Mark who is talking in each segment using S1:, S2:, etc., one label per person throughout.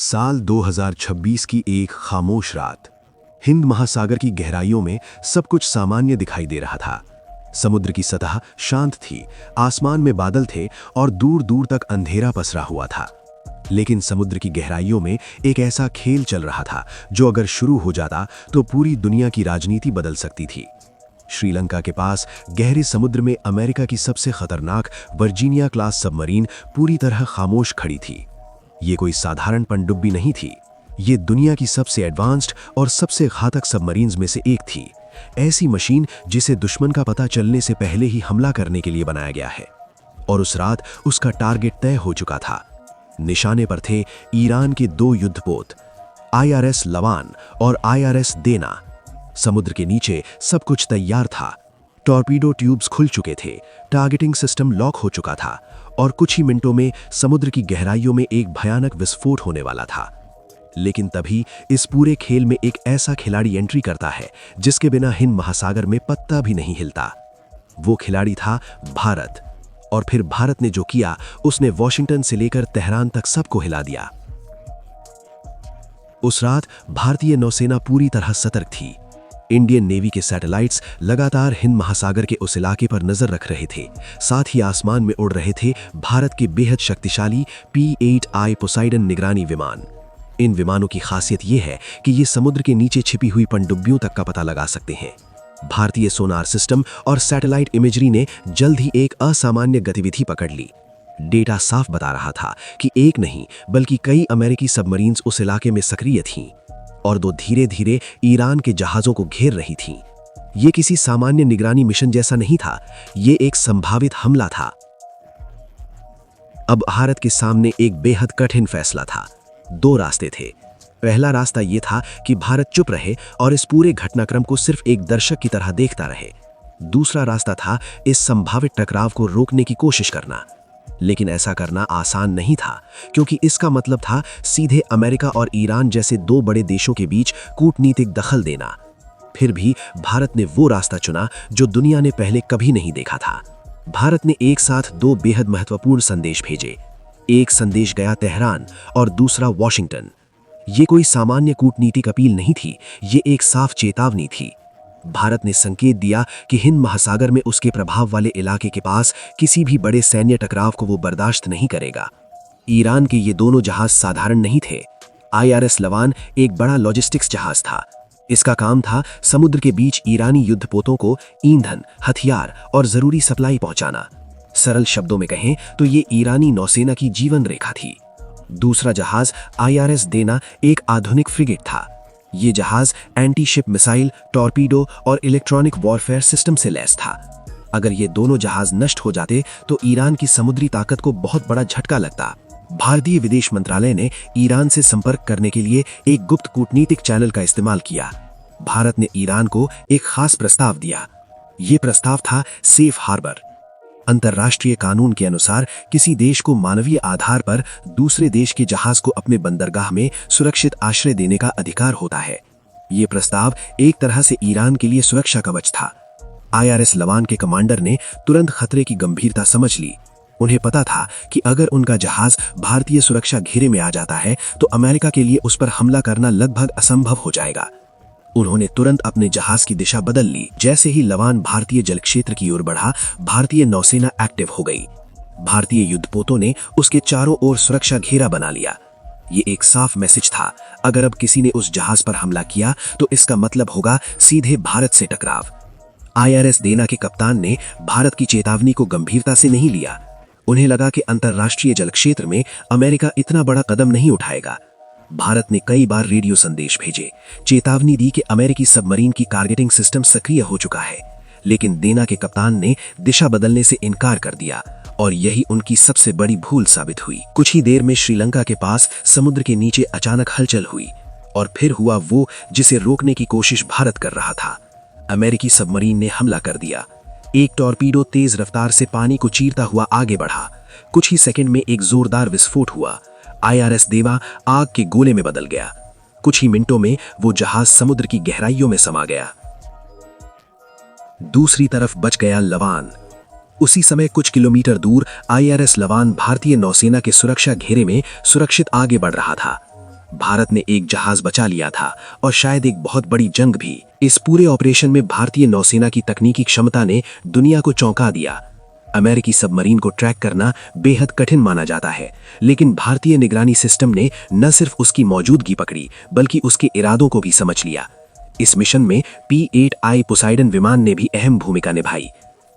S1: साल 2026 की एक खामोश रात। हिंद महासागर की गहराइयों में सब कुछ सामान्य दिखाई दे रहा था। समुद्र की सतह शांत थी, आसमान में बादल थे और दूर दूर तक अंधेरा पसरा हुआ था। लेकिन समुद्र की गहराइयों में एक ऐसा खेल चल रहा था जो अगर शुरू हो जाता तो पूरी दुनिया की राजनीति बदल सकती थी। श्रीलंका के पास गहरे समुद्र में अमेरिका की सबसे खतरनाक वर्जीनिया क्लास सबमरीन पूरी तरह खामोश खड़ी थी। ये कोई साधारण पनडुब्बी नहीं थी, ये दुनिया की सबसे एडवांस्ड और सबसे घातक सबमरीन्स में से एक थी। ऐसी मशीन जिसे दुश्मन का पता चलने से पहले ही हमला करने के लिए बनाया गया है। और उस रात उसका टारगेट तय हो चुका था। निशाने पर थे ईरान के दो युद्धपोत, IRS लवान और IRS देना। समुद्र के नीचे सब कुछ तैयार था। टॉर्पीडो ट्यूब्स खुल चुके थे, टारगेटिंग सिस्टम लॉक हो चुका था और कुछ ही मिनटों में समुद्र की गहराइयों में एक भयानक विस्फोट होने वाला था। लेकिन तभी इस पूरे खेल में एक ऐसा खिलाड़ी एंट्री करता है जिसके बिना हिंद महासागर में पत्ता भी नहीं हिलता। वो खिलाड़ी था भारत। और फिर भारत ने जो किया, उसने वॉशिंगटन से लेकर तेहरान तक सबको हिला दिया। उस रात भारतीय नौसेना पूरी तरह सतर्क थी। इंडियन नेवी के सैटेलाइट्स लगातार हिंद महासागर के उस इलाके पर नजर रख रहे थे। साथ ही आसमान में उड़ रहे थे भारत के बेहद शक्तिशाली P-8I पोसाइडन निगरानी विमान। इन विमानों की खासियत यह है कि ये समुद्र के नीचे छिपी हुई पनडुब्बियों तक का पता लगा सकते हैं। भारतीय सोनार सिस्टम और सैटेलाइट इमेजरी ने जल्द ही एक असामान्य गतिविधि पकड़ ली। डेटा साफ बता रहा था कि एक नहीं बल्कि कई अमेरिकी सबमरीन्स उस इलाके में सक्रिय थीं और दो धीरे धीरे ईरान के जहाजों को घेर रही थीं। ये किसी सामान्य निगरानी मिशन जैसा नहीं था, ये एक संभावित हमला था। अब भारत के सामने एक बेहद कठिन फैसला था। दो रास्ते थे। पहला रास्ता यह था कि भारत चुप रहे और इस पूरे घटनाक्रम को सिर्फ एक दर्शक की तरह देखता रहे। दूसरा रास्ता था इस संभावित टकराव को रोकने की कोशिश करना। लेकिन ऐसा करना आसान नहीं था, क्योंकि इसका मतलब था सीधे अमेरिका और ईरान जैसे दो बड़े देशों के बीच कूटनीतिक दखल देना। फिर भी भारत ने वो रास्ता चुना जो दुनिया ने पहले कभी नहीं देखा था। भारत ने एक साथ दो बेहद महत्वपूर्ण संदेश भेजे। एक संदेश गया तेहरान और दूसरा वॉशिंगटन। ये कोई सामान्य कूटनीतिक अपील नहीं थी, ये एक साफ चेतावनी थी। भारत ने संकेत दिया कि हिंद महासागर में उसके प्रभाव वाले इलाके के पास किसी भी बड़े सैन्य टकराव को वो बर्दाश्त नहीं करेगा। ईरान के ये दोनों जहाज साधारण नहीं थे। IRS लवान एक बड़ा लॉजिस्टिक्स जहाज था। इसका काम था समुद्र के बीच ईरानी युद्धपोतों को ईंधन, हथियार और जरूरी सप्लाई पहुंचाना। सरल शब्दों में कहें तो ये ईरानी नौसेना की जीवन रेखा थी। दूसरा जहाज IRS देना एक आधुनिक फ्रिगेट था। ये जहाज एंटी शिप मिसाइल, टॉर्पीडो और इलेक्ट्रॉनिक वॉरफेयर सिस्टम से लैस था। अगर ये दोनों जहाज नष्ट हो जाते तो ईरान की समुद्री ताकत को बहुत बड़ा झटका लगता। भारतीय विदेश मंत्रालय ने ईरान से संपर्क करने के लिए एक गुप्त कूटनीतिक चैनल का इस्तेमाल किया। भारत ने ईरान को एक खास प्रस्ताव दिया। ये प्रस्ताव था सेफ हार्बर। अंतर्राष्ट्रीय कानून के अनुसार किसी देश को मानवीय आधार पर दूसरे देश के जहाज को अपने बंदरगाह में सुरक्षित आश्रय देने का अधिकार होता है। ये प्रस्ताव एक तरह से ईरान के लिए सुरक्षा कवच था। IRS लवान के कमांडर ने तुरंत खतरे की गंभीरता समझ ली। उन्हें पता था कि अगर उनका जहाज भारतीय सुरक्षा घेरे में आ जाता है तो अमेरिका के लिए उस पर हमला करना लगभग असंभव हो जाएगा। उन्होंने तुरंत अपने जहाज की दिशा बदल ली। जैसे ही लवान भारतीय जल क्षेत्र की ओर बढ़ा, भारतीय नौसेना एक्टिव हो गई। भारतीय युद्धपोतों ने उसके चारों ओर सुरक्षा घेरा बना लिया। ये एक साफ मैसेज था, अगर अब किसी ने उस जहाज पर हमला किया तो इसका मतलब होगा सीधे भारत से टकराव। IRS देना के कप्तान ने भारत की चेतावनी को गंभीरता से नहीं लिया। उन्हें लगा कि अंतर्राष्ट्रीय जल क्षेत्र में अमेरिका इतना बड़ा कदम नहीं उठाएगा। भारत ने कई बार रेडियो संदेश भेजे, चेतावनी दी कि अमेरिकी सबमरीन की टारगेटिंग सिस्टम सक्रिय हो चुका है। लेकिन देना के कप्तान ने दिशा बदलने से इनकार कर दिया और यही उनकी सबसे बड़ी भूल साबित हुई। कुछ ही देर में श्रीलंका के पास समुद्र के नीचे अचानक हलचल हुई और फिर हुआ वो जिसे रोकने की कोशिश भारत कर रहा था। अमेरिकी सबमरीन ने हमला कर दिया। एक टॉर्पीडो तेज रफ्तार से पानी को चीरता हुआ आगे बढ़ा। कुछ ही सेकंड में एक जोरदार विस्फोट हुआ। IRS देवा आग के गोले में बदल गया। कुछ ही मिनटों में वो जहाज समुद्र की गहराइयों में समा गया। दूसरी तरफ बच गया लवान। उसी समय कुछ किलोमीटर दूर IRS लवान भारतीय नौसेना के सुरक्षा घेरे में सुरक्षित आगे बढ़ रहा था। भारत ने एक जहाज बचा लिया था और शायद एक बहुत बड़ी जंग भी। इस पूरे ऑपरेशन में भारतीय नौसेना की तकनीकी क्षमता ने दुनिया को चौंका दिया। अमेरिकी सबमरीन को ट्रैक करना बेहद कठिन माना जाता है, लेकिन भारतीय निगरानी सिस्टम ने न सिर्फ उसकी मौजूदगी पकड़ी बल्कि उसके इरादों को भी समझ लिया। इस मिशन में P-8I पोसाइडन विमान ने भी अहम भूमिका निभाई।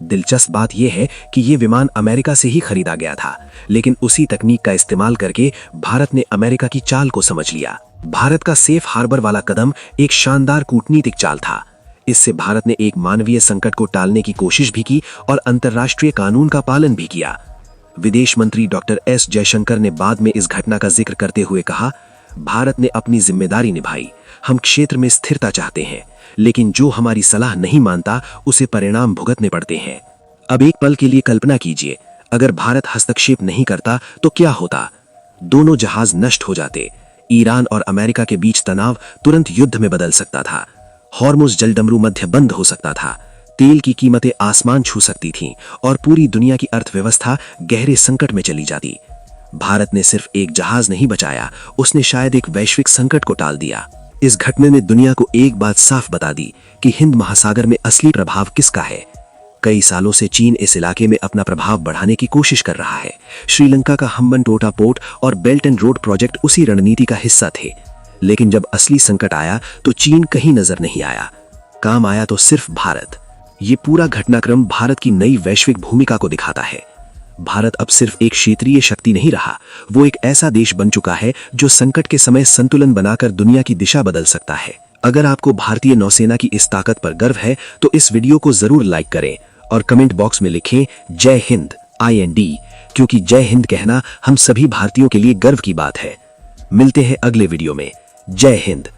S1: दिलचस्प बात यह है कि ये विमान अमेरिका से ही खरीदा गया था, लेकिन उसी तकनीक का इस्तेमाल करके भारत ने अमेरिका की चाल को समझ लिया। भारत का सेफ हार्बर वाला कदम एक शानदार कूटनीतिक चाल था। इससे भारत ने एक मानवीय संकट को टालने की कोशिश भी की और अंतर्राष्ट्रीय कानून का पालन भी किया। विदेश मंत्री डॉक्टर एस जयशंकर ने बाद में इस घटना का जिक्र करते हुए कहा, भारत ने अपनी जिम्मेदारी निभाई। हम क्षेत्र में स्थिरता चाहते हैं, लेकिन जो हमारी सलाह नहीं मानता उसे परिणाम भुगतने पड़ते हैं। अब एक पल के लिए कल्पना कीजिए, अगर भारत हस्तक्षेप नहीं करता तो क्या होता? दोनों जहाज नष्ट हो जाते। ईरान और अमेरिका के बीच तनाव तुरंत युद्ध में बदल सकता था। हॉर्मुज़ जलडमरू मध्य बंद हो सकता था। तेल की कीमतें आसमान छू सकती थीं और पूरी दुनिया की अर्थव्यवस्था गहरे संकट में चली जाती। भारत ने सिर्फ एक जहाज नहीं बचाया, उसने शायद एक वैश्विक संकट को टाल दिया। इस घटने ने दुनिया को एक बात साफ बता दी कि हिंद महासागर में असली प्रभाव किसका है। कई सालों से चीन इस इलाके में अपना प्रभाव बढ़ाने की कोशिश कर रहा है। श्रीलंका का हम्बनटोटा पोर्ट और बेल्ट एंड रोड प्रोजेक्ट उसी रणनीति का हिस्सा थे। लेकिन जब असली संकट आया तो चीन कहीं नजर नहीं आया। काम आया तो सिर्फ भारत। ये पूरा घटनाक्रम भारत की नई वैश्विक भूमिका को दिखाता है। भारत अब सिर्फ एक क्षेत्रीय शक्ति नहीं रहा, वो एक ऐसा देश बन चुका है जो संकट के समय संतुलन बनाकर दुनिया की दिशा बदल सकता है। अगर आपको भारतीय नौसेना की इस ताकत पर गर्व है तो इस वीडियो को जरूर लाइक करें और कमेंट बॉक्स में लिखें जय हिंद IND, क्योंकि जय हिंद कहना हम सभी भारतीयों के लिए गर्व की बात है। मिलते हैं अगले वीडियो में। जय हिंद।